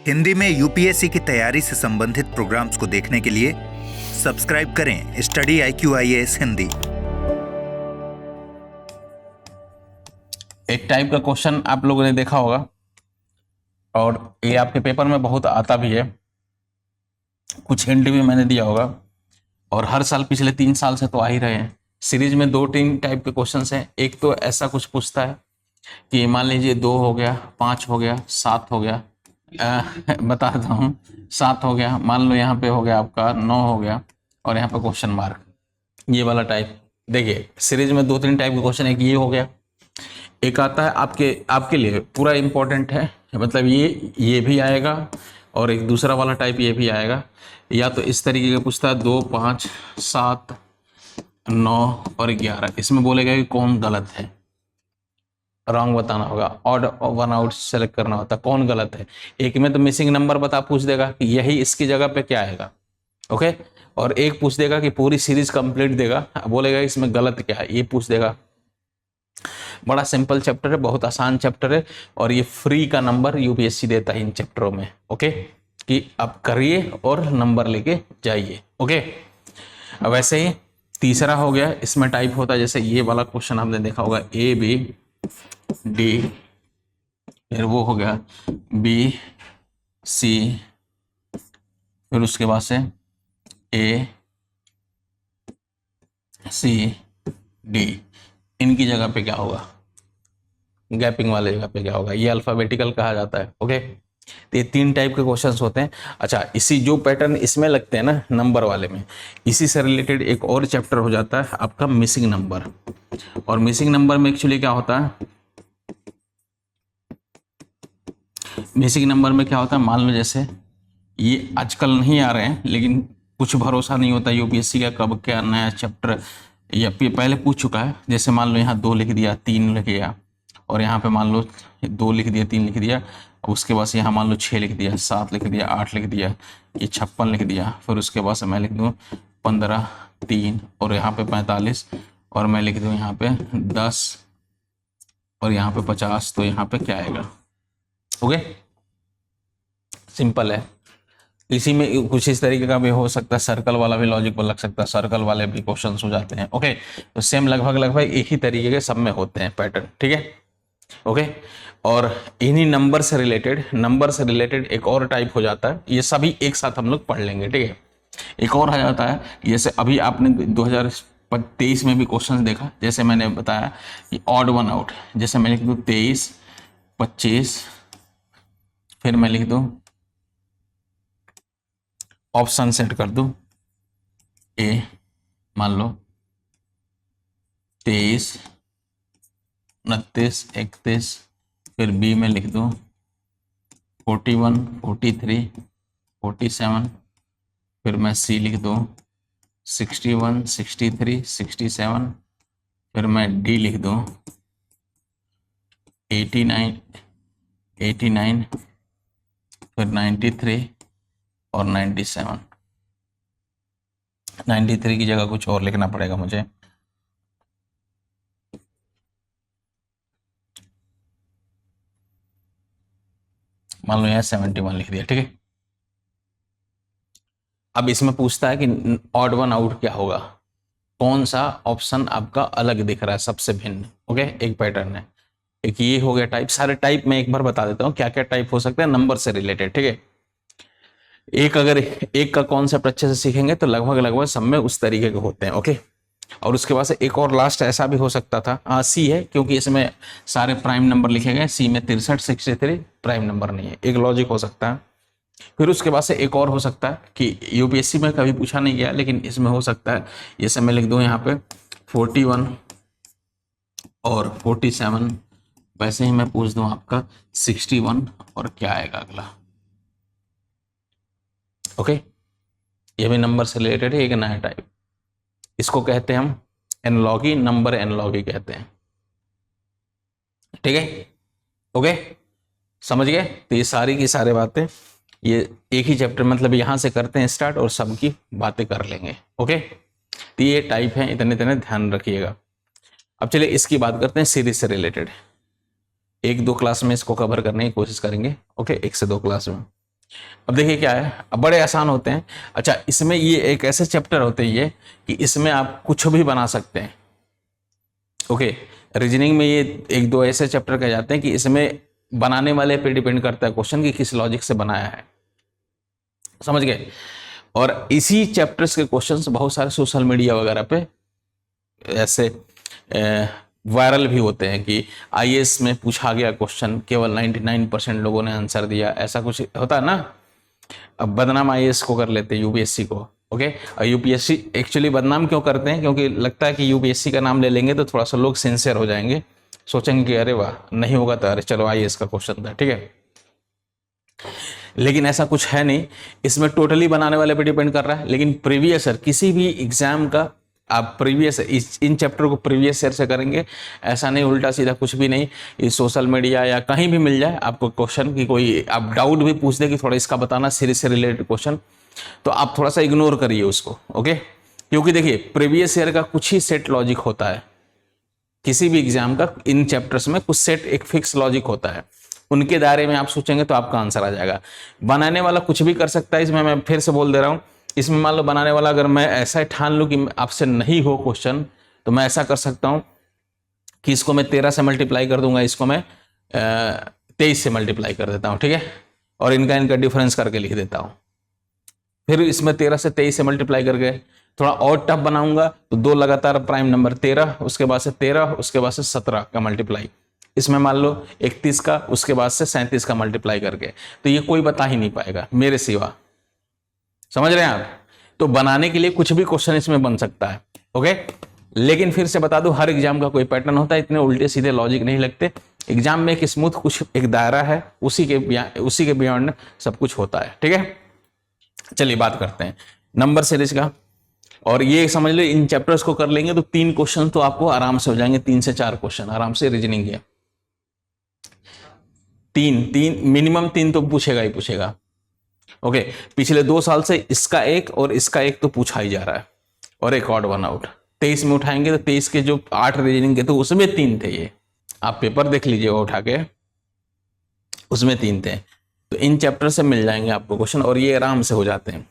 हिंदी में यूपीएससी की तैयारी से संबंधित प्रोग्राम्स को देखने के लिए सब्सक्राइब करें स्टडी IQ IAS हिंदी। एक टाइप का क्वेश्चन आप लोगों ने देखा होगा और ये आपके पेपर में बहुत आता भी है, कुछ हिंट भी मैंने दिया होगा और हर साल पिछले 3 साल से तो आ ही रहे हैं। सीरीज में 2-3 टाइप के क्वेश्चंस हैं। एक तो ऐसा कुछ पूछता है कि मान लीजिए 2 हो गया, 5 हो गया, 7 हो गया, बता देता हूँ 7 हो गया, मान लो यहाँ पे हो गया आपका 9 हो गया और यहाँ पे क्वेश्चन मार्क, ये वाला टाइप। देखिए सीरीज में 2-3 टाइप के क्वेश्चन, एक ये हो गया, एक आता है आपके लिए पूरा इंपॉर्टेंट है, मतलब ये भी आएगा और एक दूसरा वाला टाइप ये भी आएगा। या तो इस तरीके का पूछता है 2, 5, 7, 9 और 11, इसमें बोलेगा कि कौन गलत है, रॉन्ग बताना होगा, ऑड वन आउट सेलेक्ट करना होता है, कौन गलत है। एक में तो मिसिंग नंबर पूछ देगा कि यही इसकी जगह पे क्या आएगा, ओके। और एक पूछ देगा कि पूरी सीरीज कंप्लीट देगा, बोलेगा इसमें गलत क्या है, ये पूछ देगा। बड़ा सिंपल चैप्टर है, बहुत आसान चैप्टर है और ये फ्री का नंबर यूपीएससी देता है इन चैप्टरों में, ओके, कि आप करिए और नंबर लेके जाइए, ओके। वैसे ही तीसरा हो गया, इसमें टाइप होता है जैसे ये वाला क्वेश्चन आपने देखा होगा ABD, फिर वो हो गया BC, फिर उसके बाद से ACD, इनकी जगह पे क्या होगा, गैपिंग वाले जगह पे क्या होगा, ये अल्फाबेटिकल कहा जाता है, ओके। तो ये 3 टाइप के क्वेश्चंस होते हैं। अच्छा, इसी जो पैटर्न इसमें लगते हैं ना नंबर वाले में, इसी से रिलेटेड एक और चैप्टर हो जाता है आपका मिसिंग नंबर। और मिसिंग नंबर में एक्चुअली क्या होता है, मिसिंग नंबर में क्या होता है, मान लो जैसे ये आजकल नहीं आ रहे हैं, लेकिन कुछ भरोसा नहीं होता यूपीएससी का कब क्या नया चैप्टर या पहले पूछ चुका है। जैसे मान लो यहाँ 2 लिख दिया, 3 लिख दिया और यहाँ पे मान लो 2 लिख दिया, 3 लिख दिया, उसके बाद यहाँ मान लो 6 लिख दिया, 7 लिख दिया, 8 लिख दिया, ये 56 लिख दिया, फिर उसके बाद से मैं लिख दूँ 15, 3 और यहाँ पे 45 और मैं लिख दूँ यहाँ पे 10 और यहाँ पे 50, तो यहाँ पे क्या आएगा, ओके। सिंपल है। इसी में कुछ इस तरीके का भी हो सकता है, सर्कल वाला भी लॉजिक पर लग सकता है, सर्कल वाले भी क्वेश्चन हो जाते हैं, ओके। तो सेम लगभग एक ही तरीके के सब में होते हैं पैटर्न, ठीक है, ओके। और इन्हीं नंबर से रिलेटेड एक और टाइप हो जाता है, ये सभी एक साथ हम लोग पढ़ लेंगे, ठीक है। एक और आ जाता है, जैसे अभी आपने 2023 में भी क्वेश्चन देखा, जैसे मैंने बताया कि ऑड वन आउट, जैसे मैं लिख दूँ 23, 25, फिर मैं लिख दूँ ऑप्शन सेट कर दूं A, मान लो 23, 29, 31, फिर B में लिख दूं 41, 43, 47, फिर मैं C लिख दूं 61, 63, 67, फिर मैं D लिख दूं 89, 89, फिर 93 और 97। 93 की जगह कुछ और लिखना पड़ेगा मुझे, मान लो यहाँ 71 लिख दिया, ठीक है। अब इसमें पूछता है कि ऑड वन आउट क्या होगा, कौन सा ऑप्शन आपका अलग दिख रहा है, सबसे भिन्न, ओके। एक पैटर्न है, एक ये हो गया टाइप। सारे टाइप में एक बार बता देता हूँ क्या क्या टाइप हो सकता है नंबर से रिलेटेड, ठीक है। अगर एक का कॉन्सेप्ट अच्छे से सीखेंगे तो लगभग सब में उस तरीके के होते हैं, ओके। और उसके बाद से एक और लास्ट ऐसा भी हो सकता था, सी है, क्योंकि इसमें सारे प्राइम नंबर लिखे गए, सी में 63, 63 प्राइम नंबर नहीं है, एक लॉजिक हो सकता है। फिर उसके बाद से एक और हो सकता है कि यूपीएससी में कभी पूछा नहीं गया, लेकिन इसमें हो सकता है, जैसे मैं लिख दूं यहाँ पे 41 और 47, वैसे ही मैं पूछ दूं आपका 61 और क्या आएगा अगला, ओके। ये भी नंबर से रिलेटेड है, एक नया टाइप, इसको कहते हैं हम एनालॉगी, नंबर एनालॉगी कहते हैं, ठीक है, ओके। समझ गए। तो ये सारी की सारी बातें ये एक ही चैप्टर, मतलब यहां से करते हैं स्टार्ट और सबकी बातें कर लेंगे, ओके। तो ये टाइप है, इतने ध्यान रखिएगा। अब चलिए इसकी बात करते हैं सीरीज से रिलेटेड, 1-2 क्लास में इसको कवर करने की कोशिश करेंगे, ओके, 1 से 2 क्लास में। अब देखिए क्या है, अब बड़े आसान होते हैं। अच्छा, इसमें ये एक ऐसे चैप्टर होते हैं ये कि इसमें आप कुछ भी बना सकते हैं। ओके, रीजनिंग में ये एक दो ऐसे चैप्टर कहे जाते हैं कि इसमें बनाने वाले पे डिपेंड करता है क्वेश्चन कि किस लॉजिक से बनाया है, समझ गए। और इसी चैप्टर्स के क्वेश्चंस बहुत सारे सोशल मीडिया वगैरह पे ऐसे वायरल भी होते हैं कि आईएएस में पूछा गया क्वेश्चन, केवल 99% लोगों ने आंसर दिया, ऐसा कुछ होता है ना। अब बदनाम आईएएस को कर लेते हैं, यूपीएससी को। ओके, और यूपीएससी एक्चुअली बदनाम क्यों करते हैं, क्योंकि लगता है कि यूपीएससी का नाम ले लेंगे तो थोड़ा सा लोग सिंसियर हो जाएंगे, सोचेंगे कि अरे वाह नहीं होगा तो अरे चलो आईएएस का क्वेश्चन था, ठीक है। लेकिन ऐसा कुछ है नहीं, इसमें टोटली बनाने वाले पे डिपेंड कर रहा है। लेकिन प्रीवियस ईयर किसी भी एग्जाम का आप प्रीवियस इन चैप्टर को प्रीवियस ईयर से करेंगे, ऐसा नहीं उल्टा सीधा कुछ भी नहीं। ये सोशल मीडिया या कहीं भी मिल जाए आपको क्वेश्चन की, कोई आप डाउट भी पूछ दे कि थोड़ा इसका बताना सीरीज से रिलेटेड क्वेश्चन, तो आप थोड़ा सा इग्नोर करिए उसको। ओके, क्योंकि देखिए प्रीवियस ईयर का कुछ ही सेट लॉजिक होता है, किसी भी एग्जाम का इन चैप्टर्स में कुछ सेट एक फिक्स लॉजिक होता है, उनके दायरे में आप सोचेंगे तो आपका आंसर आ जाएगा। बनाने वाला कुछ भी कर सकता है, इसमें मैं फिर से बोल दे रहा हूं, इसमें मान लो बनाने वाला अगर मैं ऐसा ठान लूं कि आपसे नहीं हो क्वेश्चन, तो मैं ऐसा कर सकता हूं कि इसको मैं 13 से मल्टीप्लाई कर दूंगा, इसको मैं 23 से मल्टीप्लाई कर देता हूं, ठीक है, और इनका इनका डिफरेंस करके लिख देता हूं। फिर इसमें 13 से 23 से मल्टीप्लाई करके थोड़ा और टफ बनाऊंगा तो दो लगातार प्राइम नंबर 13, उसके बाद से 13, उसके बाद से 17 का मल्टीप्लाई, इसमें मान लो 31 का, उसके बाद से 37 का मल्टीप्लाई करके, तो ये कोई बता ही नहीं पाएगा मेरे सिवा, समझ रहे हैं आप। तो बनाने के लिए कुछ भी क्वेश्चन इसमें बन सकता है। ओके, लेकिन फिर से बता दूं, हर एग्जाम का कोई पैटर्न होता है, इतने उल्टे सीधे लॉजिक नहीं लगते। एग्जाम में एक स्मूथ कुछ एक दायरा है, उसी के बियॉन्ड सब कुछ होता है, ठीक है। चलिए बात करते हैं नंबर सीरीज का, और ये समझ लो इन चैप्टर्स को कर लेंगे तो 3 क्वेश्चन तो आपको आराम से हो जाएंगे, 3 से 4 क्वेश्चन आराम से रीजनिंग के, तीन मिनिमम 3 तो पूछेगा ही पूछेगा। ओके, पिछले 2 साल से इसका एक और इसका एक तो पूछा ही जा रहा है, और एक ऑड वन आउट 23 में उठाएंगे तो 23 के जो 8 रीजनिंग के तो उसमें 3 थे, ये आप पेपर देख लीजिए उठा के, उसमें 3 थे। तो इन चैप्टर से मिल जाएंगे आपको क्वेश्चन, और ये आराम से हो जाते हैं।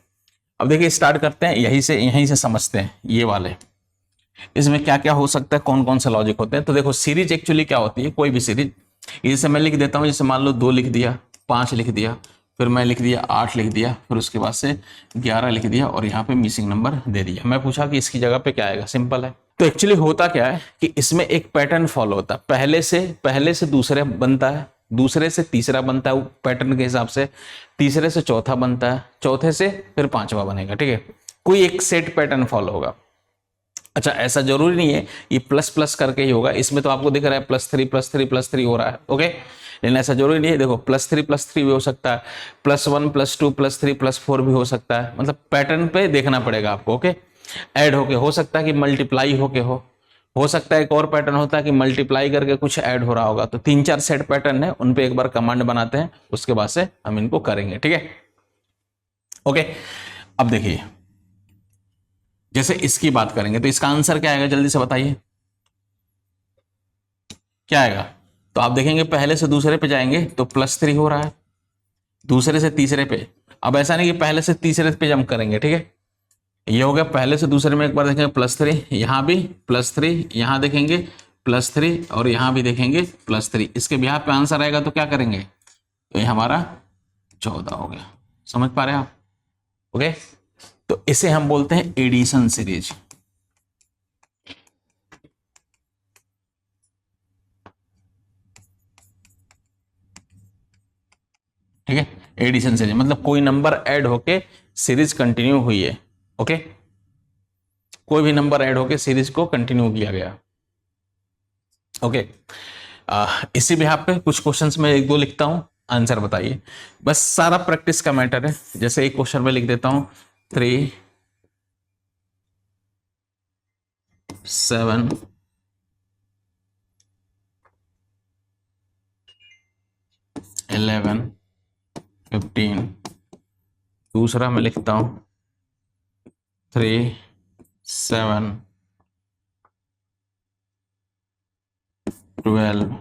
अब देखिए स्टार्ट करते हैं यहीं से समझते हैं ये वाले, इसमें क्या क्या हो सकता है, कौन कौन से लॉजिक होते हैं। तो देखो सीरीज एक्चुअली क्या होती है, कोई भी सीरीज, जैसे मैं लिख देता हूं, जैसे मान लो 2 लिख दिया, 5 लिख दिया, फिर मैं लिख दिया 8 लिख दिया, फिर उसके बाद से 11 लिख दिया, और यहाँ पे मिसिंग नंबर दे दिया। मैं पूछा कि इसकी जगह पे क्या आएगा, सिंपल है। तो एक्चुअली होता क्या है कि इसमें एक पैटर्न फॉलो होता है, पहले से दूसरे बनता है, दूसरे से तीसरा बनता है पैटर्न के हिसाब से, तीसरे से चौथा बनता है, चौथे से फिर 5वां बनेगा, ठीक है। कोई एक सेट पैटर्न फॉलो होगा। अच्छा, ऐसा जरूरी नहीं है ये प्लस प्लस करके ही होगा, इसमें तो आपको दिख रहा है +3 +3 +3 हो रहा है। ओके, लेकिन ऐसा जरूरी नहीं है, देखो +3 +3 भी हो सकता है, +1 +2 +3 +4 भी हो सकता है, मतलब पैटर्न पे देखना पड़ेगा आपको। ओके, ऐड होके हो सकता है कि मल्टीप्लाई होके हो सकता है एक और पैटर्न होता है कि मल्टीप्लाई करके कुछ ऐड हो रहा होगा। तो 3-4 सेट पैटर्न है, उन पे एक बार कमांड बनाते हैं, उसके बाद से हम इनको करेंगे, ठीक है। ओके, अब देखिए जैसे इसकी बात करेंगे तो इसका आंसर क्या आएगा, जल्दी से बताइए क्या आएगा। तो आप देखेंगे पहले से दूसरे पे जाएंगे तो +3 हो रहा है, दूसरे से तीसरे पे। अब ऐसा नहीं कि पहले से तीसरे पे जंप करेंगे, ठीक है, ये हो गया पहले से दूसरे में, एक बार देखेंगे +3, यहां भी +3, यहां देखेंगे +3, और यहां भी देखेंगे +3, इसके बिहार पे आंसर आएगा तो क्या करेंगे, तो ये हमारा 14 हो गया। समझ पा रहे हैं आप। ओके, तो इसे हम बोलते हैं एडिशन सीरीज, ठीक है। एडिशन सीरीज मतलब कोई नंबर ऐड होके सीरीज कंटिन्यू हुई है। ओके, कोई भी नंबर ऐड होके सीरीज को कंटिन्यू किया गया। ओके, इसी भी पे कुछ क्वेश्चंस में 1-2 लिखता हूं, आंसर बताइए, बस सारा प्रैक्टिस का मैटर है। जैसे एक क्वेश्चन में लिख देता हूं 3 7 11 15, दूसरा मैं लिखता हूं 3 7 12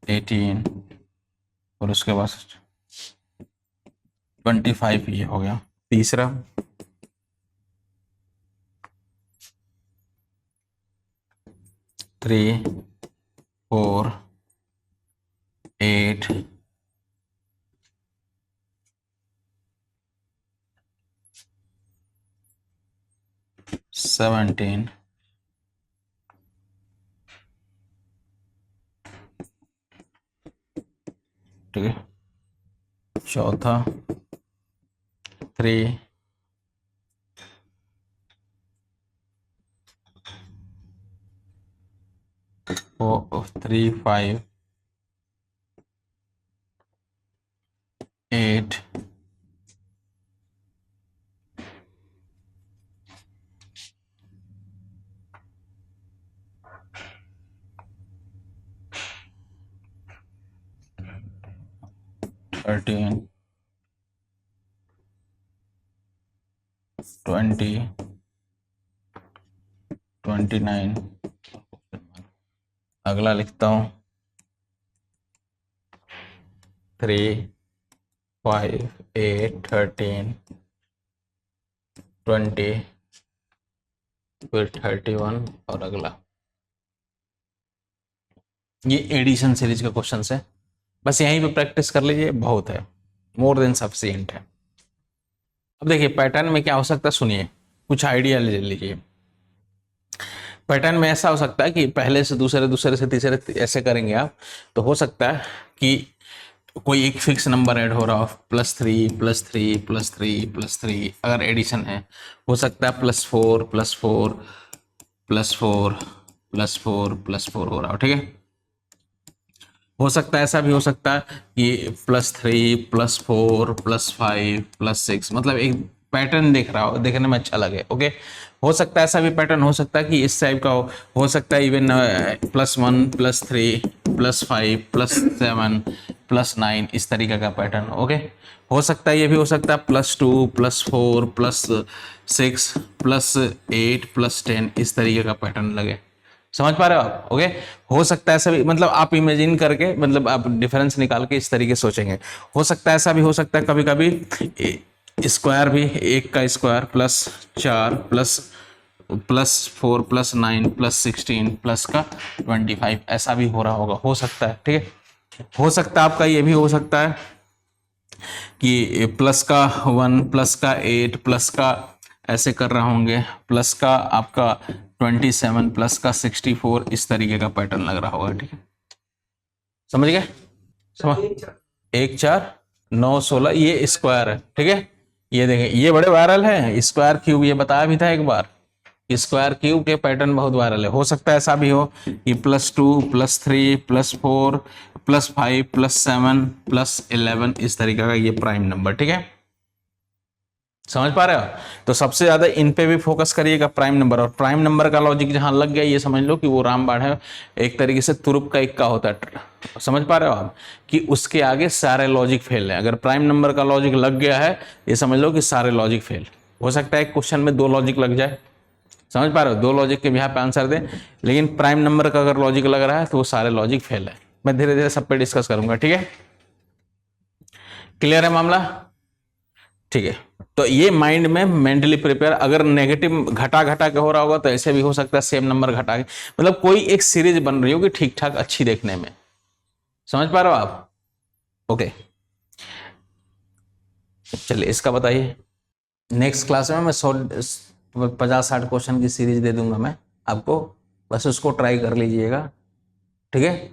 18, और उसके बाद 25 ये हो गया। तीसरा 3 4 8 17 ठीक है। चौथा 3 3 5 8 13 20 29। अगला लिखता हूँ 3 5 8 13 20 फिर 31 और अगला। ये एडिशन सीरीज का क्वेश्चन है, बस यहीं पे प्रैक्टिस कर लीजिए, बहुत है, मोर देन सफिशिएंट है। अब देखिए पैटर्न में क्या हो सकता है, सुनिए, कुछ आइडिया ले लीजिए। पैटर्न में ऐसा हो सकता है कि पहले से दूसरे, दूसरे से तीसरे, ऐसे करेंगे आप, तो हो सकता है कि कोई एक फिक्स नंबर ऐड हो रहा हो, +3 +3 +3 +3, अगर एडिशन है। हो सकता है +4 +4 +4 +4 +4 हो रहा हो, ठीक है। हो सकता है ऐसा भी हो सकता है कि +3 +4 +5 +6, मतलब एक पैटर्न देख रहा हो, देखने में अच्छा लगे, ओके। हो सकता है ऐसा भी पैटर्न हो सकता है कि इस टाइप का हो सकता है इवन +1 +3 +5 +7 +9, इस तरीके का पैटर्न, ओके। हो सकता है ये भी हो सकता है +2 +4 +6 +8 +10, इस तरीके का पैटर्न लगे। समझ पा रहे हो आप, ओके। हो सकता है ऐसा भी, मतलब आप इमेजिन करके, मतलब आप डिफरेंस निकाल के इस तरीके सोचेंगे। हो सकता है ऐसा भी हो सकता है कभी कभी स्क्वायर भी, 1 का स्क्वायर +4 +4 +9 +16 प्लस का 25, ऐसा भी हो रहा होगा, हो सकता है, ठीक है। हो सकता है आपका ये भी हो सकता है कि प्लस का 1 प्लस का 8 प्लस का ऐसे कर रहे होंगे, प्लस का आपका 27 प्लस का 64, इस तरीके का पैटर्न लग रहा होगा, ठीक है। समझ गए? समझ 1 4 9 16, ये स्क्वायर है, ठीक है। ये देखें, ये बड़े वायरल है, स्क्वायर क्यूब, ये बताया भी था एक बार, स्क्वायर क्यूब के पैटर्न बहुत वायरल है। हो सकता है ऐसा भी हो कि +2 +3 +4 +5 +7 +11, इस तरीके का ये प्राइम नंबर, ठीक है। समझ पा रहे हो? तो सबसे ज्यादा इन पे भी फोकस करिएगा, प्राइम नंबर। और प्राइम नंबर का लॉजिक जहां लग गया, ये समझ लो कि वो रामबाण है, एक तरीके से तुरुप का इक्का होता है। समझ पा रहे हो आप कि उसके आगे सारे लॉजिक फेल है। अगर प्राइम नंबर का लॉजिक लग गया है, ये समझ लो कि सारे लॉजिक फेल। हो सकता है एक क्वेश्चन में 2 लॉजिक लग जाए, समझ पा रहे हो, 2 लॉजिक के यहाँ पे आंसर दें, लेकिन प्राइम नंबर का अगर लॉजिक लग रहा है तो वो सारे लॉजिक फेल है। मैं धीरे धीरे सब पे डिस्कस करूंगा, ठीक है। क्लियर है मामला? ठीक है। तो ये माइंड में मेंटली प्रिपेयर, अगर नेगेटिव घटा घटा के हो रहा होगा तो ऐसे भी हो सकता है सेम नंबर घटा के, मतलब कोई एक सीरीज बन रही होगी ठीक ठाक अच्छी देखने में। समझ पा रहे हो आप? ओके, चलिए इसका बताइए। नेक्स्ट क्लास में मैं 50-60 क्वेश्चन की सीरीज दे दूंगा मैं आपको, बस उसको ट्राई कर लीजिएगा, ठीक है।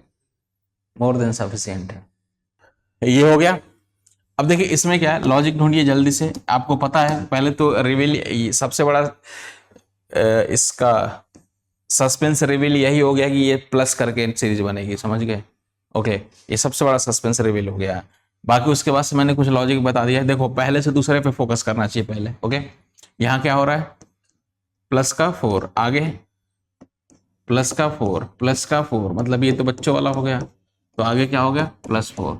मोर देन सफिशिएंट है। ये हो गया। अब देखिए इसमें क्या है, लॉजिक ढूंढिए जल्दी से। आपको पता है पहले तो रिवील, सबसे बड़ा इसका सस्पेंस रिवील यही हो गया कि ये प्लस करके सीरीज बनेगी, समझ गए? ओके, ये सबसे बड़ा सस्पेंस रिवील हो गया। बाकी उसके बाद से मैंने कुछ लॉजिक बता दिया। देखो पहले से दूसरे पे फोकस करना चाहिए पहले, ओके। यहाँ क्या हो रहा है, प्लस का 4, आगे प्लस का 4 प्लस का 4, मतलब ये तो बच्चों वाला हो गया, तो आगे क्या हो गया +4,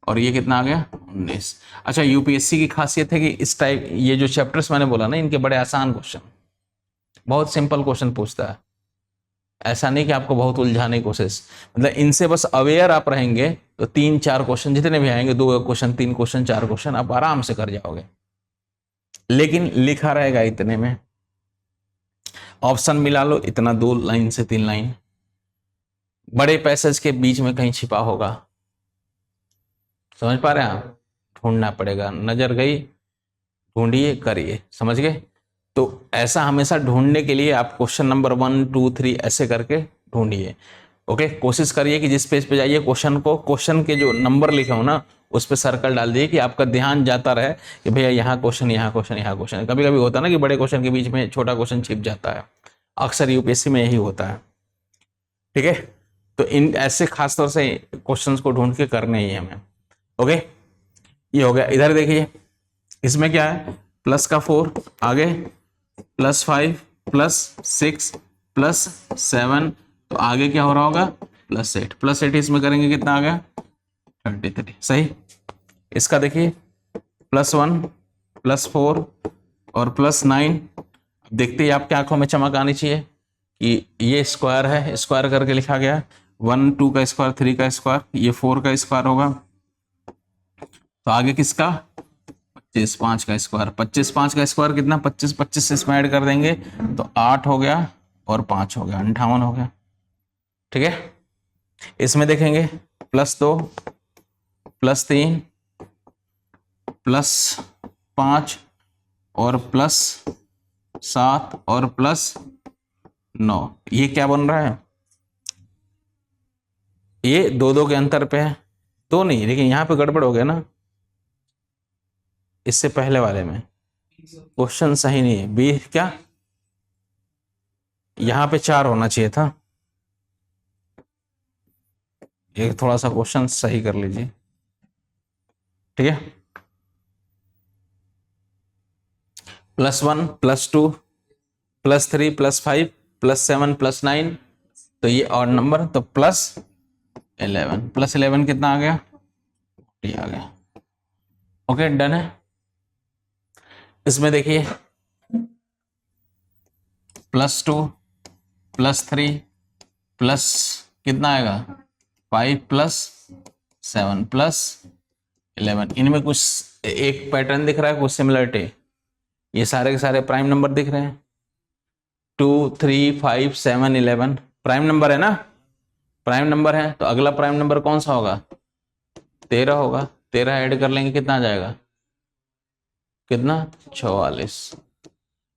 और ये कितना आ गया 19। अच्छा, यूपीएससी की खासियत है कि इस टाइप, ये जो चैप्टर्स मैंने बोला ना, इनके बड़े आसान क्वेश्चन, बहुत सिंपल क्वेश्चन पूछता है। ऐसा नहीं कि आपको बहुत उलझाने की कोशिश, मतलब इनसे बस अवेयर आप रहेंगे तो 3-4 क्वेश्चन जितने भी आएंगे, 2 क्वेश्चन, 3 क्वेश्चन, 4 क्वेश्चन आप आराम से कर जाओगे, लेकिन लिखा रहेगा इतने में। ऑप्शन मिला लो इतना, 2 लाइन से 3 लाइन, बड़े पैसेज के बीच में कहीं छिपा होगा। समझ पा रहे हैं आप? ढूंढना पड़ेगा, नजर गई, ढूंढिए, करिए, समझ गए? तो ऐसा हमेशा ढूंढने के लिए आप क्वेश्चन नंबर 1, 2, 3 ऐसे करके ढूंढिए। ओके, कोशिश करिए कि जिस पेज पे जाइए क्वेश्चन के जो नंबर लिखे हो ना उस पर सर्कल डाल दिए कि आपका ध्यान जाता रहे कि भैया यहाँ क्वेश्चन, यहाँ क्वेश्चन, यहाँ क्वेश्चन। कभी कभी होता है ना कि बड़े क्वेश्चन के बीच में छोटा क्वेश्चन छिप जाता है, अक्सर यूपीएससी में यही होता है। ठीक है, तो इन ऐसे खासतौर से क्वेश्चंस को ढूंढ के करने ही हमें। ओके, ये हो गया। इधर देखिए, इसमें क्या है, प्लस का 4, आगे +5 +6 +7, तो आगे क्या हो रहा होगा, +8 इसमें करेंगे कितना आ गया, 33। सही। इसका देखिए +1 +4 और +9। देखते ही आपकी आंखों में चमक आनी चाहिए कि ये स्क्वायर है, स्क्वायर करके लिखा गया, 1 2 का स्क्वायर, 3 का स्क्वायर, ये 4 का स्क्वायर होगा। तो आगे किसका, 25 5 का स्क्वायर, 25 5 का स्क्वायर कितना, 25 25 से इसमें ऐड कर देंगे तो 8 हो गया और 5 हो गया, 58 हो गया। ठीक है, इसमें देखेंगे +2 +3 +5 और +7 और +9, ये क्या बन रहा है, ये 2 के अंतर पे है, 2 नहीं, लेकिन यहां पे गड़बड़ हो गया ना, इससे पहले वाले में क्वेश्चन सही नहीं है। बी क्या, यहां पे 4 होना चाहिए था, एक थोड़ा सा क्वेश्चन सही कर लीजिए। ठीक है, +1 +2 +3 +5 +7 +9, तो ये ऑड नंबर, तो +11 कितना आ गया, ये आ गया। ओके, डन है। इसमें देखिए +2 +3 प्लस कितना आएगा, 5 +7 +11, इनमें कुछ एक पैटर्न दिख रहा है, कुछ सिमिलरिटी, ये सारे के सारे प्राइम नंबर दिख रहे हैं। 2 3 5 7 11 प्राइम नंबर है ना, प्राइम नंबर है, तो अगला प्राइम नंबर कौन सा होगा, 13 होगा। 13 ऐड कर लेंगे कितना आ जाएगा, कितना, 44।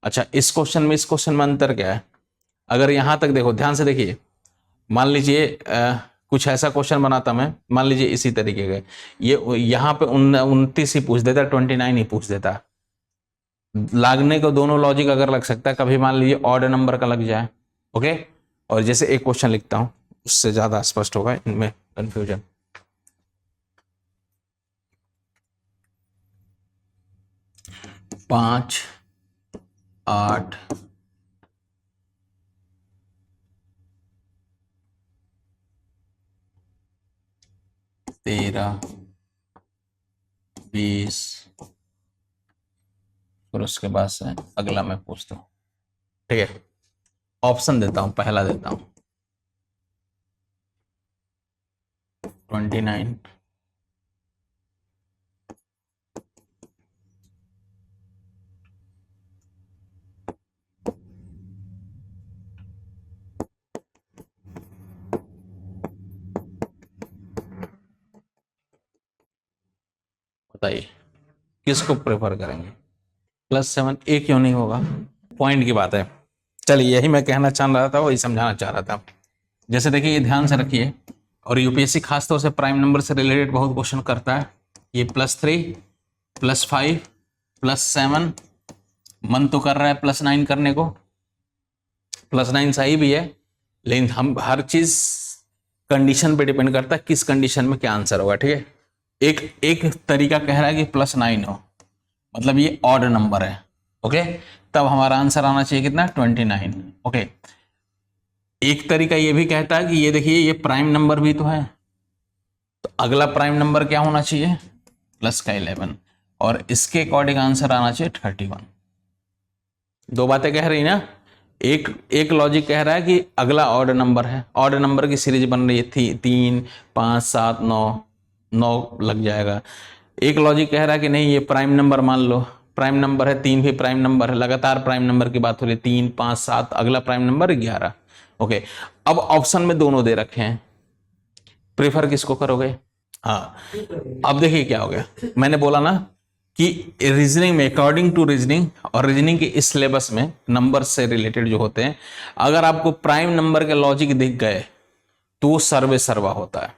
अच्छा, इस क्वेश्चन में अंतर क्या है, अगर यहां तक देखो, ध्यान से देखिए, मान लीजिए कुछ ऐसा क्वेश्चन बनाता मैं, मान लीजिए इसी तरीके का, ये यहाँ पे 29 ही पूछ देता, 29 ही पूछ देता, लागने को दोनों लॉजिक अगर लग सकता है, कभी मान लीजिए ऑड नंबर का लग जाए। ओके, और जैसे एक क्वेश्चन लिखता हूं, उससे ज्यादा स्पष्ट होगा, इनमें कंफ्यूजन। पांच 8 13 20, फिर उसके बाद से अगला मैं पूछता हूँ। ठीक है, ऑप्शन देता हूं, पहला देता हूं 29 बताइए किसको प्रेफर करेंगे, +7, ए क्यों नहीं होगा, पॉइंट की बात है। चलिए, यही मैं कहना चाह रहा था, वही समझाना चाह रहा था। जैसे देखिए, ये ध्यान से रखिए, और यूपीएससी खासतौर से प्राइम नंबर से रिलेटेड बहुत क्वेश्चन करता है। ये +3 +5 +7, मन तो कर रहा है +9 करने को, +9 सही भी है, लेकिन हम हर चीज कंडीशन पे डिपेंड करता है, किस कंडीशन में क्या आंसर होगा। ठीक है, एक तरीका कह रहा है कि +9 हो, मतलब ये ऑड नंबर है। ओके, तब हमारा आंसर आना चाहिए कितना, 29। ओके, एक तरीका ये भी कहता है कि ये देखिए, ये प्राइम नंबर भी तो है, तो अगला प्राइम नंबर क्या होना चाहिए, +11, और इसके अकॉर्डिंग आंसर आना चाहिए 31। दो बातें कह रही ना, एक लॉजिक कह रहा है कि अगला ऑड नंबर है, ऑड नंबर की सीरीज बन रही थी 3 5 7 9, 9 लग जाएगा। एक लॉजिक कह रहा है कि नहीं ये प्राइम नंबर मान लो, प्राइम नंबर है, 3 भी प्राइम नंबर है, लगातार प्राइम नंबर की बात हो रही है, 3 5 7, अगला प्राइम नंबर 11। ओके, अब ऑप्शन में दोनों दे रखे हैं, प्रेफर किसको करोगे? हाँ, अब देखिए क्या हो गया, मैंने बोला ना कि रीजनिंग में अकॉर्डिंग टू रीजनिंग और रीजनिंग के इस सिलेबस में नंबर से रिलेटेड जो होते हैं, अगर आपको प्राइम नंबर के लॉजिक दिख गए तो वो सर्वे सर्वा होता है,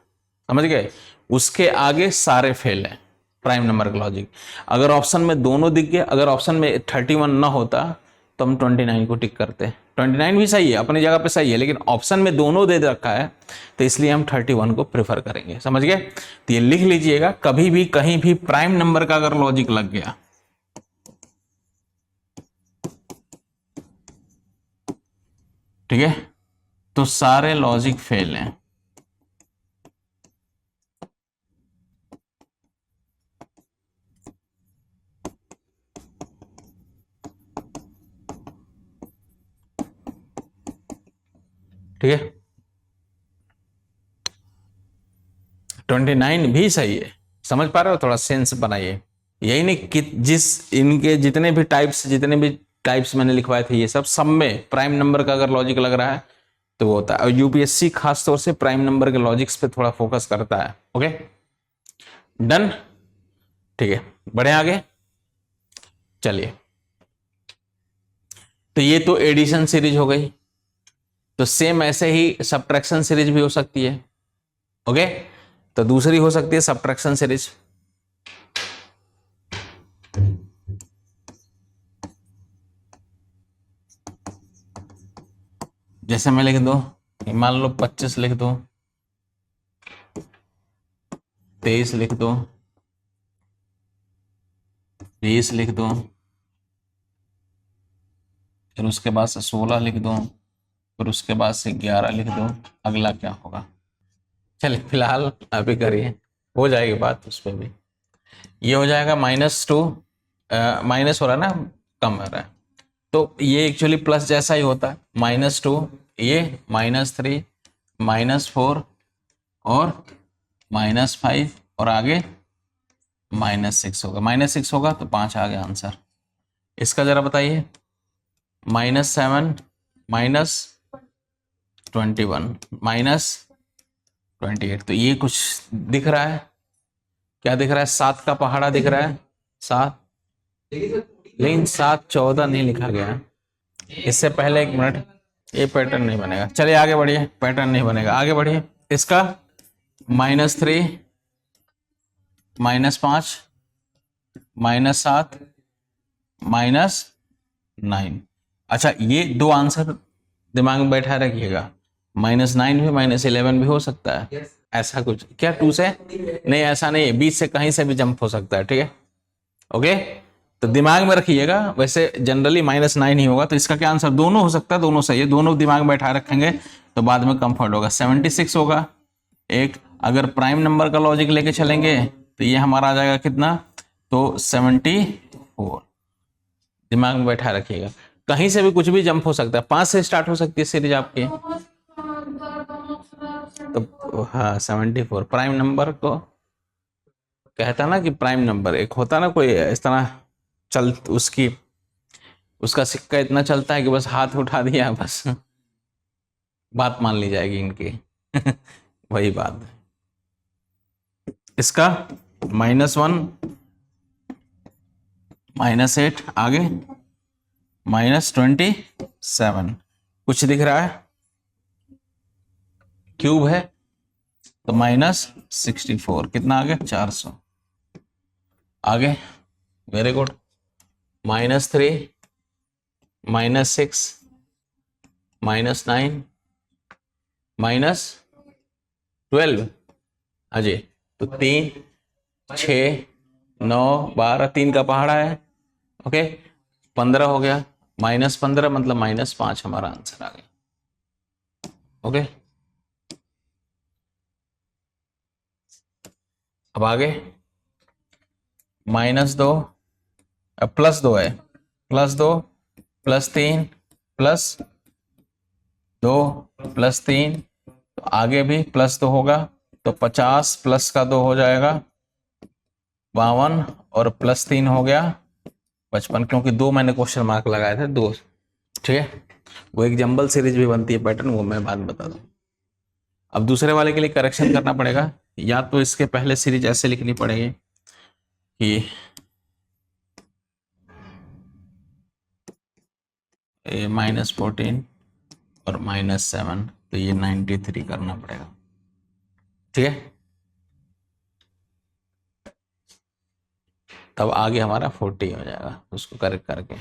समझ गए? उसके आगे सारे फेल हैं प्राइम नंबर का लॉजिक। अगर ऑप्शन में दोनों दिख गए, अगर ऑप्शन में 31 ना होता तो हम 29 को टिक करते। 29 भी सही है, अपनी जगह पे सही है, लेकिन ऑप्शन में दोनों दे रखा है तो इसलिए हम 31 को प्रेफर करेंगे, समझ गए? तो ये लिख लीजिएगा, कभी भी कहीं भी प्राइम नंबर का अगर लॉजिक लग गया, ठीक है, तो सारे लॉजिक फेल हैं। ठीक है, 29 भी सही है, समझ पा रहे हो? थोड़ा सेंस बनाइए। यही नहीं कि जिस इनके जितने भी टाइप्स मैंने लिखवाए थे, ये सब में प्राइम नंबर का अगर लॉजिक लग रहा है तो वो होता है। और यूपीएससी खास तौर से प्राइम नंबर के लॉजिक्स पे थोड़ा फोकस करता है। ओके, डन, ठीक है, बढ़े आगे। चलिए, तो ये तो एडिशन सीरीज हो गई, तो सेम ऐसे ही सब्ट्रैक्शन सीरीज भी हो सकती है। ओके, तो दूसरी हो सकती है सब्ट्रैक्शन सीरीज। जैसे मैं लिख दो, मान लो 25 लिख दो, 23 लिख दो, 20 लिख दो, फिर उसके बाद से 16 लिख दो, फिर उसके बाद से 11 लिख दो। अगला क्या होगा? चलिए फिलहाल अभी करिए, हो जाएगी बात उस पर भी। ये हो जाएगा -2, माइनस हो रहा है ना, कम हो रहा है, तो ये एक्चुअली प्लस जैसा ही होता है। -2, ये -3, -4 और -5 और आगे -6 होगा। -6 होगा तो 5 आ गया आंसर। इसका जरा बताइए, -7, -21, -28, तो ये कुछ दिख रहा है, क्या दिख रहा है? 7 का पहाड़ा दिख रहा है, 7, लेकिन 7 14 नहीं लिखा गया। इससे पहले 1 मिनट, ये पैटर्न नहीं बनेगा। चलिए आगे बढ़िए, पैटर्न नहीं बनेगा, आगे बढ़िए। इसका -3, -5, -7, -9। अच्छा, ये दो आंसर दिमाग में बैठा रखिएगा, -9 भी -11 भी हो सकता है। ऐसा कुछ क्या 2 से नहीं, ऐसा नहीं है, 20 से कहीं से भी जंप हो सकता है, ठीक है? ओके, तो दिमाग में रखिएगा। वैसे जनरली -9 ही होगा, तो इसका क्या आंसर? दोनों हो सकता है, दोनों सही है, दोनों दिमाग में बैठा रखेंगे तो बाद में कंफर्ट होगा। 76 होगा एक, अगर प्राइम नंबर का लॉजिक लेके चलेंगे तो ये हमारा आ जाएगा कितना? तो 74, दिमाग में बैठा रखिएगा। कहीं से भी कुछ भी जंप हो सकता है, 5 से स्टार्ट हो सकती है सीरीज आपकी, तो हाँ 74 प्राइम नंबर को कहता ना कि प्राइम नंबर एक होता ना, कोई इस तरह चल, उसका सिक्का इतना चलता है कि बस हाथ उठा दिया, बस बात मान ली जाएगी इनकी वही बात। इसका -1, -8, आगे -27, कुछ दिख रहा है? क्यूब है तो -64, कितना आगे? 400, आगे, वेरी गुड। -3, -6, -9, -12, अजय, तो 3, 6, 9, 12, 3 का पहाड़ा है। ओके, 15 हो गया, -15 मतलब -5 हमारा आंसर आ गया। ओके, अब आगे -2, +2 है, +2, +3, +2, +3, तो आगे भी +2 होगा, तो 50 प्लस का 2 हो जाएगा 52 और प्लस 3 हो गया 55, क्योंकि 2 मैंने क्वेश्चन मार्क लगाए थे 2। ठीक है, वो एक जंबल सीरीज भी बनती है पैटर्न, वो मैं बाद में बता दूं। अब दूसरे वाले के लिए करेक्शन करना पड़ेगा, या तो इसके पहले सीरीज ऐसे लिखनी पड़ेगी कि ए -14 और -7, तो ये 93 करना पड़ेगा। ठीक है, तब आगे हमारा 40 हो जाएगा, उसको करेक्ट करके।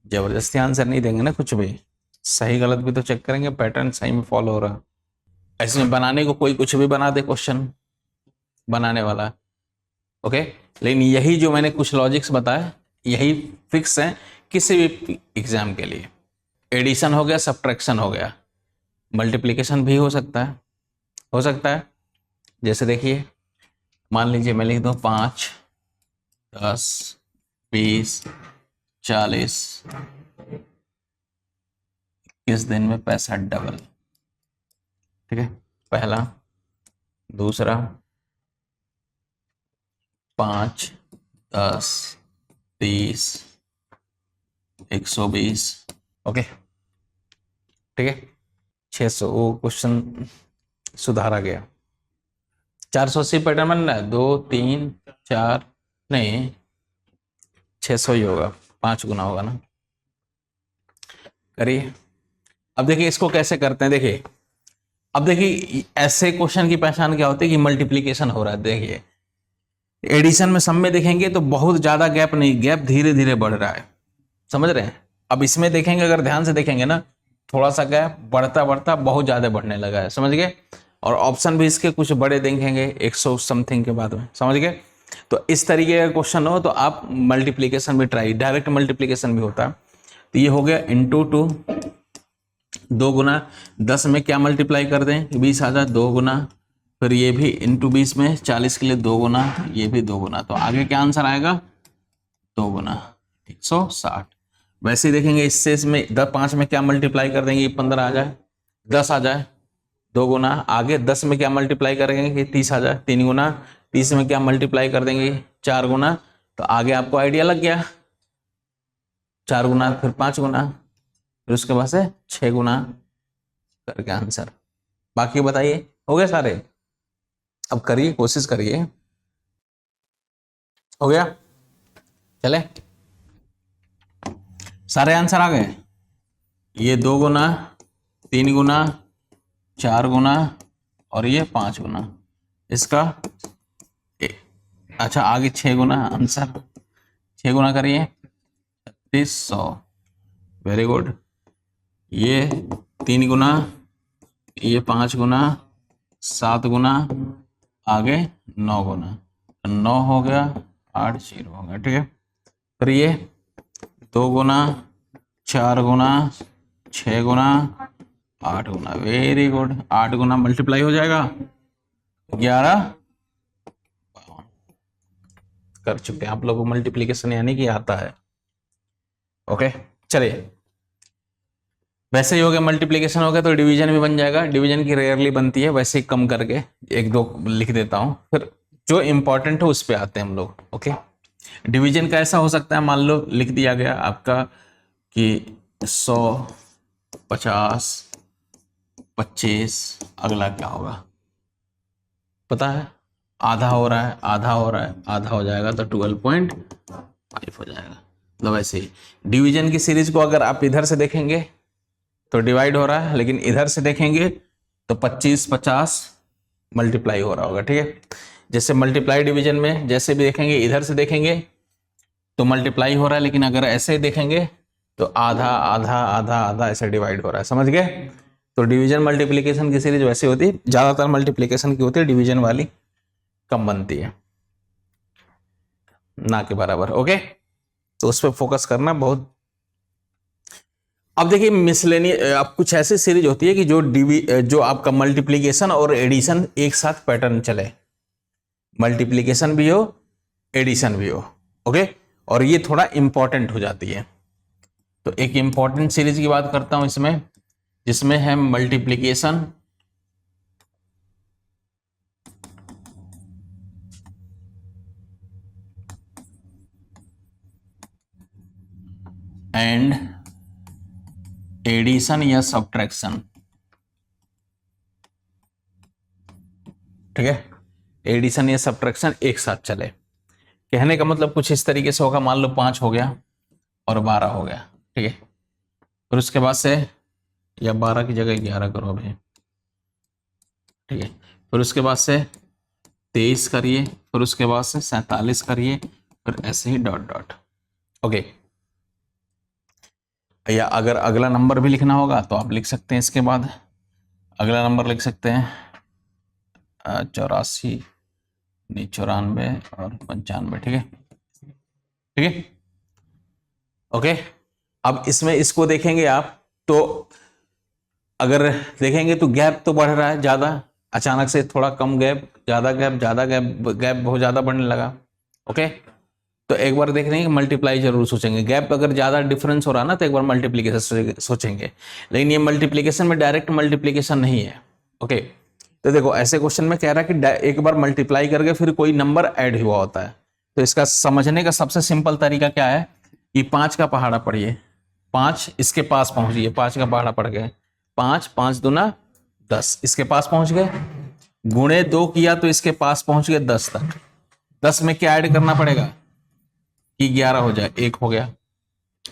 जबरदस्ती आंसर नहीं देंगे ना, कुछ भी सही गलत भी तो चेक करेंगे, पैटर्न सही में फॉलो हो रहा। ऐसे में बनाने को कोई कुछ भी बना दे क्वेश्चन बनाने वाला, ओके। लेकिन यही जो मैंने कुछ लॉजिक्स बताए यही फिक्स है किसी भी एग्जाम के लिए। एडिशन हो गया, सब्ट्रैक्शन हो गया, मल्टीप्लिकेशन भी हो सकता है। जैसे देखिए, मान लीजिए मैं लिख दूं 5, 10, 20, 40, किस दिन में पैसा डबल। ठीक है, पहला, दूसरा, 5, 10, 30, 120, ओके। ठीक है, 600 वो क्वेश्चन सुधारा गया। 480 पैटर्न बनना है, 2, 3, 4 नहीं 600 ही होगा, 5 गुना होगा ना। करिए। अब देखिए इसको कैसे करते हैं, देखिए अब देखिए ऐसे क्वेश्चन की पहचान क्या होती है कि मल्टीप्लीकेशन हो रहा है। देखिए एडिशन में सम में देखेंगे तो बहुत ज्यादा गैप नहीं, गैप धीरे धीरे बढ़ रहा है, समझ रहे हैं। अब इसमें देखेंगे, अगर ध्यान से देखेंगे ना, थोड़ा सा गैप बढ़ता बढ़ता बहुत ज्यादा बढ़ने लगा है, समझ गए। और ऑप्शन भी इसके कुछ बड़े देखेंगे 100 समथिंग के बाद में, समझ गए। तो इस तरीके का क्वेश्चन हो तो आप मल्टीप्लीकेशन भी ट्राई, डायरेक्ट मल्टीप्लीकेशन भी होता है। तो ये हो गया इंटू 2, 2 गुना 10 में क्या मल्टीप्लाई कर दें, 20 आ जाए, 2 गुना, फिर ये भी इंटू 20 में 40 के लिए 2 गुना, ये भी 2 गुना, तो आगे क्या आंसर आएगा 2 गुना 160। वैसे ही देखेंगे इससे इसमें 5 में क्या मल्टीप्लाई कर देंगे, 15 आ जाए, 10 आ जाए, 2 गुना, आगे 10 में क्या मल्टीप्लाई करेंगे, 30 आ जाए, 3 गुना, 30 में क्या मल्टीप्लाई कर देंगे, 4 गुना, तो आगे आपको आइडिया लग गया, 4 गुना फिर 5 गुना, फिर उसके बाद से 6 गुना करके आंसर। बाकी बताइए, हो गए सारे। अब करिए, कोशिश करिए, हो गया, चले सारे आंसर आ गए। ये 2 गुना, 3 गुना, 4 गुना और ये 5 गुना, इसका अच्छा आगे 6 गुना आंसर, 6 गुना करिए 3600, वेरी गुड। ये 3 गुना, ये 5 गुना, 7 गुना, आगे 9 गुना, 9 हो गया, 8 0 हो गया, ठीक है। फिर ये 2 गुना, 4 गुना, 6 गुना, 8 गुना, वेरी गुड। 8 गुना मल्टीप्लाई हो जाएगा 11 कर चुके हैं आप लोगों को मल्टीप्लीकेशन, यानी कि आता है, ओके। चलिए, वैसे ही हो गया, मल्टीप्लीकेशन हो गया तो डिवीजन भी बन जाएगा। डिवीजन की रेयरली बनती है, वैसे ही कम करके 1-2 लिख देता हूं, फिर जो इंपॉर्टेंट है उस पे आते हैं हम लोग, ओके। डिवीजन का ऐसा हो सकता है, मान लो लिख दिया गया आपका कि 100, 50, 25, अगला क्या होगा पता है, आधा हो रहा है, आधा हो रहा है, आधा हो जाएगा तो 12.5 हो जाएगा। मतलब ऐसे ही डिवीजन की सीरीज को अगर आप इधर से देखेंगे तो डिवाइड हो रहा है, लेकिन इधर से देखेंगे तो 25, 50 मल्टीप्लाई हो रहा होगा, ठीक है। जैसे मल्टीप्लाई डिवीजन में जैसे भी देखेंगे, इधर से देखेंगे तो मल्टीप्लाई हो रहा है, लेकिन अगर ऐसे देखेंगे तो आधा आधा आधा आधा ऐसे डिवाइड हो रहा है, समझ गए। तो डिवीजन मल्टीप्लीकेशन की सीरीज वैसे होती है, ज्यादातर मल्टीप्लीकेशन की होती है, डिवीजन वाली कम बनती है, ना के बराबर, ओके। तो उस पर फोकस करना बहुत। अब देखिए मिसलेनियस, अब कुछ ऐसी सीरीज होती है कि जो आपका मल्टीप्लीकेशन और एडिशन एक साथ पैटर्न चले, मल्टीप्लीकेशन भी हो एडिशन भी हो, ओके। और ये थोड़ा इंपॉर्टेंट हो जाती है। तो एक इंपॉर्टेंट सीरीज की बात करता हूं इसमें, जिसमें है मल्टीप्लीकेशन एंड एडिशन या सब्ट्रैक्शन, ठीक है, एडिशन या सब्ट्रैक्शन एक साथ चले। कहने का मतलब कुछ इस तरीके से होगा, मान लो 5 हो गया और 12 हो गया, ठीक है, फिर उसके बाद से, या 12 की जगह 11 करो अभी, ठीक है, फिर उसके बाद से 23 करिए, फिर उसके बाद से 47 करिए, फिर ऐसे ही डॉट डॉट। ओके, या अगर अगला नंबर भी लिखना होगा तो आप लिख सकते हैं, इसके बाद अगला नंबर लिख सकते हैं 84, नहीं 94 और 95, ठीक है, ठीक है, ओके। अब इसमें इसको देखेंगे आप, तो अगर देखेंगे तो गैप तो बढ़ रहा है ज्यादा, अचानक से थोड़ा कम गैप, ज्यादा गैप, ज्यादा गैप, गैप बहुत ज्यादा बढ़ने लगा। ओके, तो एक बार देख रहे हैं कि मल्टीप्लाई जरूर सोचेंगे, गैप अगर ज्यादा डिफरेंस हो रहा ना तो एक बार मल्टीप्लीकेशन सोचेंगे, लेकिन ये मल्टीप्लीकेशन में डायरेक्ट मल्टीप्लीकेशन नहीं है। ओके, तो देखो ऐसे क्वेश्चन में कह रहा है कि एक बार मल्टीप्लाई करके फिर कोई नंबर ऐड हुआ होता है, तो इसका समझने का सबसे सिंपल तरीका क्या है कि 5 का पहाड़ा पढ़िए, 5 इसके पास पहुंचिए, 5 का पहाड़ा पढ़ गए, 5 5 दूना 10, इसके पास पहुंच गए, गुणे 2 किया तो इसके पास पहुंच गए 10 तक, 10 में क्या ऐड करना पड़ेगा कि 11 हो जाए, 1 हो गया।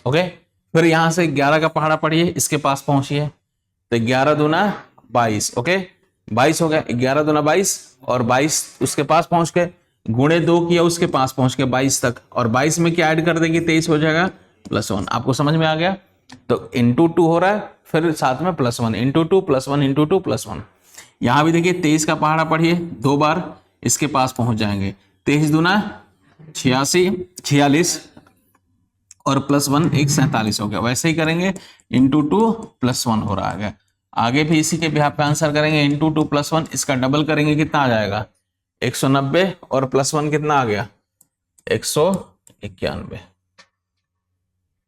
ओके, फिर यहां से 11 का पहाड़ा पढ़िए, इसके पास पहुंचिए, तो 11 दूना 22, ओके 22 हो गया, 11 दूना 22 और 22 उसके पास पहुंच गए, गुणे 2 किया उसके पास पहुंच गए 22 तक, और 22 में क्या ऐड कर देंगे 23 हो जाएगा +1। आपको समझ में आ गया? तो इंटू 2 हो रहा है, फिर साथ में +1 इंटू 2 +1 इंटू 2 +1। यहां भी देखिए 23 का पहाड़ा पढ़िए, 2 बार इसके पास पहुंच जाएंगे, 23 दूना 46 और +1 एक 47 हो गया। वैसे ही करेंगे इंटू 2 +1 हो रहा है। आगे भी इसी के बिहाफ पे आंसर करेंगे, इंटू 2 +1, इसका डबल करेंगे कितना आ जाएगा 190 और +1 कितना आ गया 191।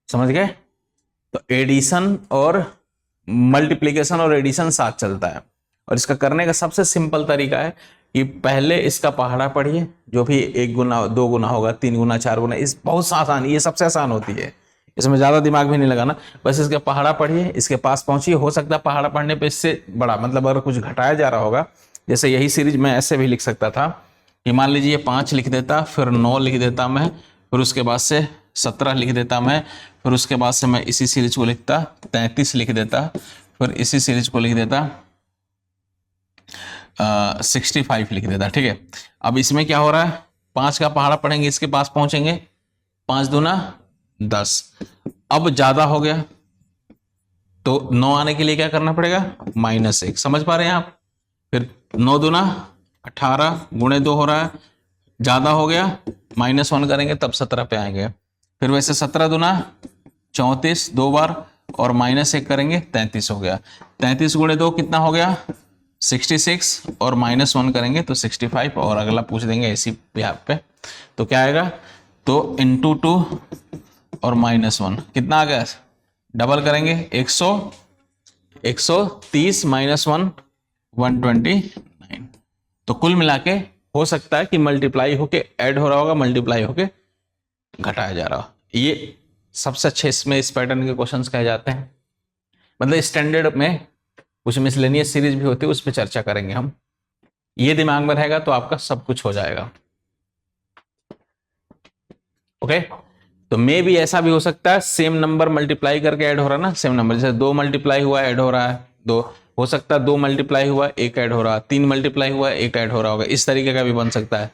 समझ गए? तो एडिशन और मल्टीप्लीकेशन और एडिशन साथ चलता है, और इसका करने का सबसे सिंपल तरीका है कि पहले इसका पहाड़ा पढ़िए, जो भी 1 गुना 2 गुना होगा, 3 गुना 4 गुना, इस बहुत आसान, ये सबसे आसान होती है, इसमें ज्यादा दिमाग भी नहीं लगाना, बस इसके पहाड़ा पढ़िए, इसके पास पहुंचिए। हो सकता है पहाड़ा पढ़ने पे इससे बड़ा मतलब अगर कुछ घटाया जा रहा होगा, जैसे यही सीरीज मैं ऐसे भी लिख सकता था कि मान लीजिए 5 लिख देता, फिर 9 लिख देता मैं, फिर उसके बाद से 17 लिख देता मैं, फिर उसके बाद से मैं इसी सीरीज को लिखता 33 लिख देता, फिर इसी सीरीज को लिख देता 65 लिख देता। ठीक है, अब इसमें क्या हो रहा है, 5 का पहाड़ा पढ़ेंगे, इसके पास पहुंचेंगे, 5 दूना 10, अब ज्यादा हो गया तो 9 आने के लिए क्या करना पड़ेगा -1। समझ पा रहे हैं आप? फिर 9 दूना 18 गुणे 2 हो रहा है, ज्यादा हो गया -1 करेंगे तब 17 पे आएंगे, फिर वैसे 17 दूना 34 2 बार और -1 करेंगे 33 हो गया, 33 गुणे 2 कितना हो गया 66 और -1 करेंगे तो 65, और अगला पूछ देंगे इसी बिहाफ पे, तो क्या आएगा, तो इंटू 2 और -1 कितना आ गया, डबल करेंगे 130 -1 129। तो कुल मिला के हो सकता है कि मल्टीप्लाई होके ऐड हो रहा होगा, मल्टीप्लाई होके घटाया जा रहा हो। ये सबसे अच्छे इसमें इस पैटर्न के क्वेश्चंस कहे जाते हैं। मतलब स्टैंडर्ड में कुछ मिसलेनियस सीरीज भी होती है, उस पर चर्चा करेंगे हम। ये दिमाग में रहेगा तो आपका सब कुछ हो जाएगा। ओके, तो मे भी ऐसा भी हो सकता है सेम नंबर मल्टीप्लाई करके ऐड हो रहा है ना, सेम नंबर, जैसे 2 मल्टीप्लाई हुआ ऐड हो रहा है 2, हो सकता है 2 मल्टीप्लाई हुआ 1 ऐड हो रहा है, 3 मल्टीप्लाई हुआ 1 ऐड हो रहा होगा, इस तरीके का भी बन सकता है।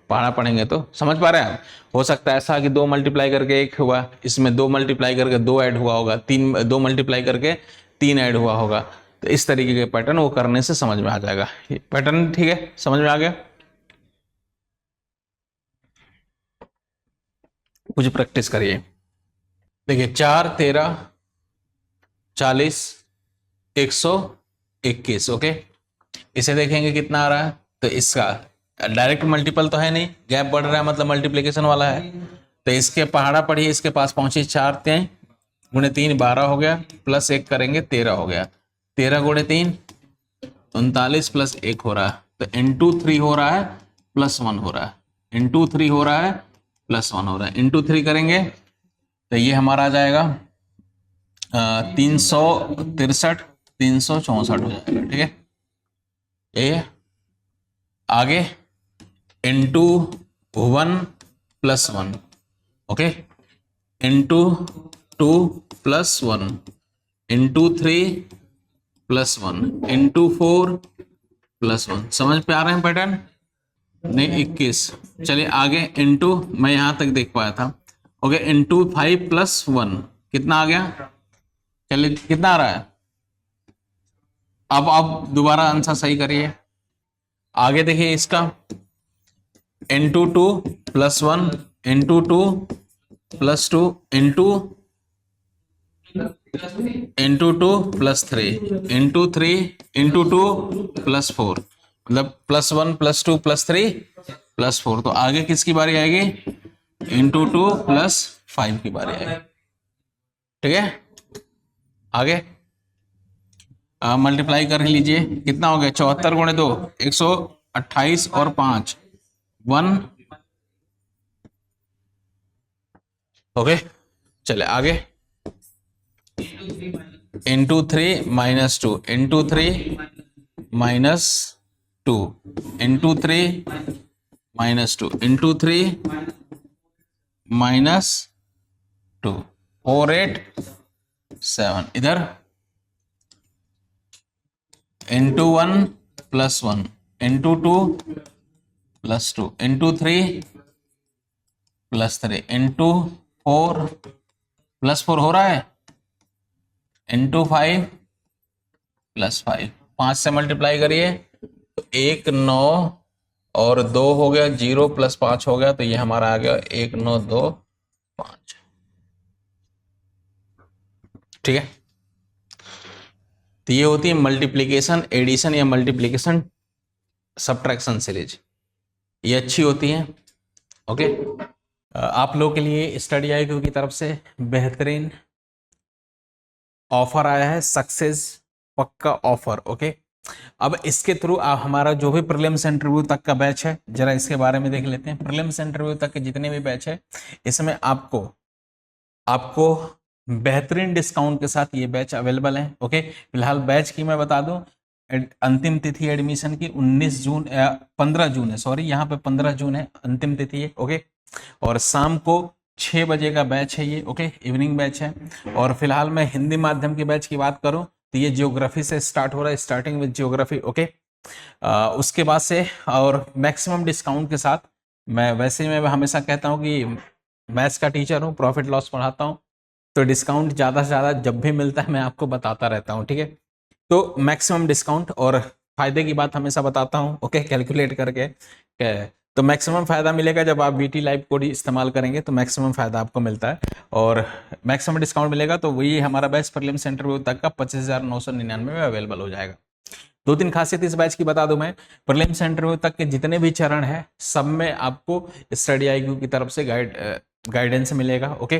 पढ़ा पढ़ेंगे तो समझ पा रहे हैं आप? हो सकता है ऐसा कि 2 मल्टीप्लाई करके 1 हुआ, इसमें 2 मल्टीप्लाई करके 2 ऐड हुआ होगा, 2 मल्टीप्लाई करके 3 ऐड हुआ होगा, तो इस तरीके के पैटर्न वो करने से समझ में आ जाएगा। पैटर्न ठीक है, समझ में आ गया? कुछ प्रैक्टिस करिए। देखिए 4 13 40 121, ओके, इसे देखेंगे कितना आ रहा है, तो इसका डायरेक्ट मल्टीपल तो है नहीं, गैप बढ़ रहा है मतलब मल्टीप्लिकेशन वाला है, तो इसके पहाड़ा पढ़िए, इसके पास पहुंचे 4 3 गुणे 3 12 हो गया, +1 करेंगे 13 हो गया, 13 गुणे 3 39 +1 हो रहा है, तो इंटू 3 हो रहा है +1 हो रहा है, इंटू 3 हो रहा है +1 हो रहा है, इंटू 3 करेंगे तो ये हमारा आ जाएगा 363 364 हो जाएगा, ठीक है। ये आगे into 1+1, okay, into 2+1, into 3+1, into 4+1। समझ पे आ रहे हैं पैटर्न? नहीं, 21। चलिए आगे इंटू, मैं यहां तक देख पाया था, ओके, इंटू 5+1 कितना आ गया? चलिए कितना आ रहा है? अब आप दोबारा आंसर सही करिए। आगे देखिए इसका into 2+1, into 2+2, into 2+3, into 3, into 2+4, मतलब +1 +2 +3 +4। तो आगे किसकी बारी आएगी? इंटू 2+5 की बारी आएगी, ठीक है। आगे मल्टीप्लाई कर लीजिए, कितना हो गया? 74 गुणे 2 128 और 5 1, ओके। चले आगे इंटू 3-2, इंटू 3-2, इंटू 3-2, इंटू 3-2, 4 8 7। इधर इंटू 1+1, इंटू 2+2, इंटू 3+3, इंटू 4+4 हो रहा है, इंटू 5+5। 5 से मल्टीप्लाई करिए तो 1 9 और 2 हो गया, 0 + 5 हो गया, तो ये हमारा आ गया 1 9 2 5, ठीक है। तो ये होती है मल्टीप्लीकेशन एडिशन या मल्टीप्लीकेशन सब्ट्रैक्शन सीरीज, ये अच्छी होती है, ओके। आप लोगों के लिए स्टडी आईक्यू की तरफ से बेहतरीन ऑफर आया है, सक्सेस पक्का ऑफर, ओके। अब इसके थ्रू आप हमारा जो भी प्रीलिम्स इंटरव्यू तक का बैच है, जरा इसके बारे में देख लेते हैं। प्रीलिम्स इंटरव्यू तक के जितने भी बैच है, इसमें आपको बेहतरीन डिस्काउंट के साथ ये बैच अवेलेबल है, ओके। फिलहाल बैच की मैं बता दूं, अंतिम तिथि एडमिशन की 15 जून है, सॉरी, यहाँ पे 15 जून है अंतिम तिथि है, ओके। और शाम को 6 बजे का बैच है ये, ओके, इवनिंग बैच है। और फिलहाल मैं हिंदी माध्यम के बैच की बात करूं तो ये जियोग्राफी से स्टार्ट हो रहा है, स्टार्टिंग विद जियोग्राफी, ओके। उसके बाद से और मैक्सिमम डिस्काउंट के साथ, मैं हमेशा कहता हूं कि मैथ्स का टीचर हूं, प्रॉफिट लॉस पढ़ाता हूं, तो डिस्काउंट ज़्यादा से ज़्यादा जब भी मिलता है मैं आपको बताता रहता हूं, ठीक है। तो मैक्सिमम डिस्काउंट और फायदे की बात हमेशा बताता हूं, ओके, कैलकुलेट करके। तो मैक्सिमम फायदा मिलेगा जब आप VT लाइव कोड इस्तेमाल करेंगे, तो मैक्सिमम फायदा आपको मिलता है और मैक्सिमम डिस्काउंट मिलेगा। तो वही हमारा बैच प्रीलिम्स इंटरव्यू तक का 25,999 में अवेलेबल हो जाएगा। 2-3 खासियत इस बैच की बता दूं मैं। प्रीलिम्स इंटरव्यू तक के जितने भी चरण है, सब में आपको स्टडी आईक्यू की तरफ से गाइडेंस मिलेगा, ओके।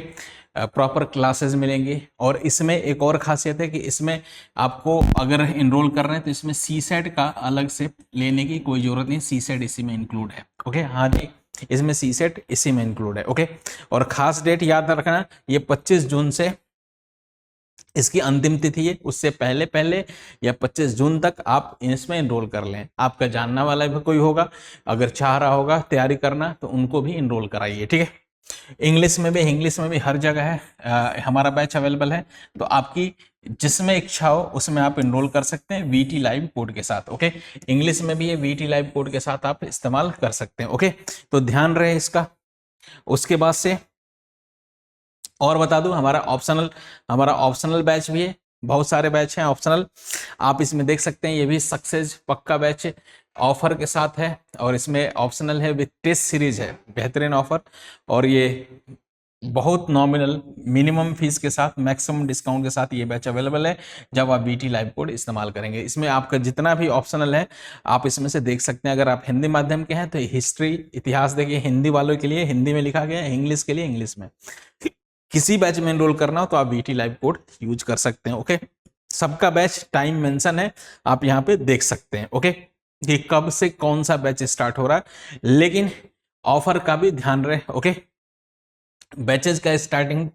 प्रॉपर क्लासेस मिलेंगी। और इसमें एक और खासियत है कि इसमें आपको अगर इनरोल कर रहे हैं तो इसमें CSET का अलग से लेने की कोई जरूरत नहीं, CSET इसी में इंक्लूड है, ओके। हाँ जी, इसमें CSET इसी में इंक्लूड है, ओके। और खास डेट याद रखना, ये 25 जून से इसकी अंतिम तिथि है, उससे पहले पहले या 25 जून तक आप इसमें इनरोल कर लें। आपका जानने वाला भी कोई होगा, अगर चाह रहा होगा तैयारी करना, तो उनको भी इनरोल कराइए, ठीक है। इंग्लिश में भी हर जगह है हमारा बैच अवेलेबल है। तो आपकी जिसमें इच्छा हो उसमें आप इनरोल कर सकते हैं VT लाइव कोड के साथ, ओके। इंग्लिश में भी ये VT लाइव कोड के साथ आप इस्तेमाल कर सकते हैं, ओके। तो ध्यान रहे इसका। उसके बाद से और बता दूं, हमारा ऑप्शनल बैच भी है, बहुत सारे बैच हैं ऑप्शनल, आप इसमें देख सकते हैं। ये भी सक्सेस पक्का बैच ऑफर के साथ है और इसमें ऑप्शनल है विद टेस्ट सीरीज है, बेहतरीन ऑफर। और ये बहुत नॉमिनल मिनिमम फीस के साथ मैक्सिमम डिस्काउंट के साथ ये बैच अवेलेबल है जब आप VT लाइव कोड इस्तेमाल करेंगे। इसमें आपका जितना भी ऑप्शनल है आप इसमें से देख सकते हैं। अगर आप हिंदी माध्यम के हैं तो हिस्ट्री इतिहास देखिए, हिंदी वालों के लिए हिंदी में लिखा गया है, इंग्लिश के लिए इंग्लिश में। किसी बैच में एनरोल करना हो तो आप VT लाइव कोड यूज कर सकते हैं, ओके। सबका बैच टाइम मेंशन है, आप यहाँ पे देख सकते हैं, ओके, कि कब से कौन सा बैच स्टार्ट हो रहा है। लेकिन ऑफर का भी ध्यान रहे, ओके। बैचेस का स्टार्टिंग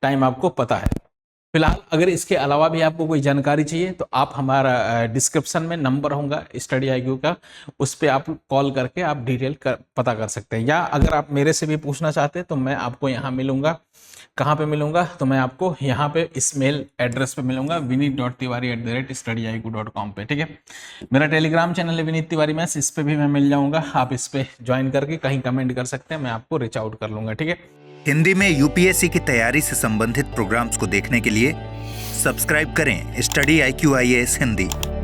टाइम आपको पता है। फिलहाल अगर इसके अलावा भी आपको कोई जानकारी चाहिए तो आप हमारा डिस्क्रिप्शन में नंबर होगा स्टडी IQ का, उस पर आप कॉल करके आप डिटेल पता कर सकते हैं। या अगर आप मेरे से भी पूछना चाहते हैं तो मैं आपको यहाँ मिलूंगा। कहाँ पे मिलूंगा? तो मैं आपको यहाँ पे इस मेल एड्रेस पे मिलूंगा vineet.tiwari@studiiq.com पे, ठीक है। मेरा टेलीग्राम चैनल है विनीत तिवारी मैथ्स, इस पे भी मैं मिल जाऊंगा। आप इस पे ज्वाइन करके कहीं कमेंट कर सकते हैं, मैं आपको रीच आउट कर लूंगा, ठीक है। हिंदी में यूपीएससी की तैयारी से संबंधित प्रोग्राम्स को देखने के लिए सब्सक्राइब करें स्टडी IQ IAS हिंदी।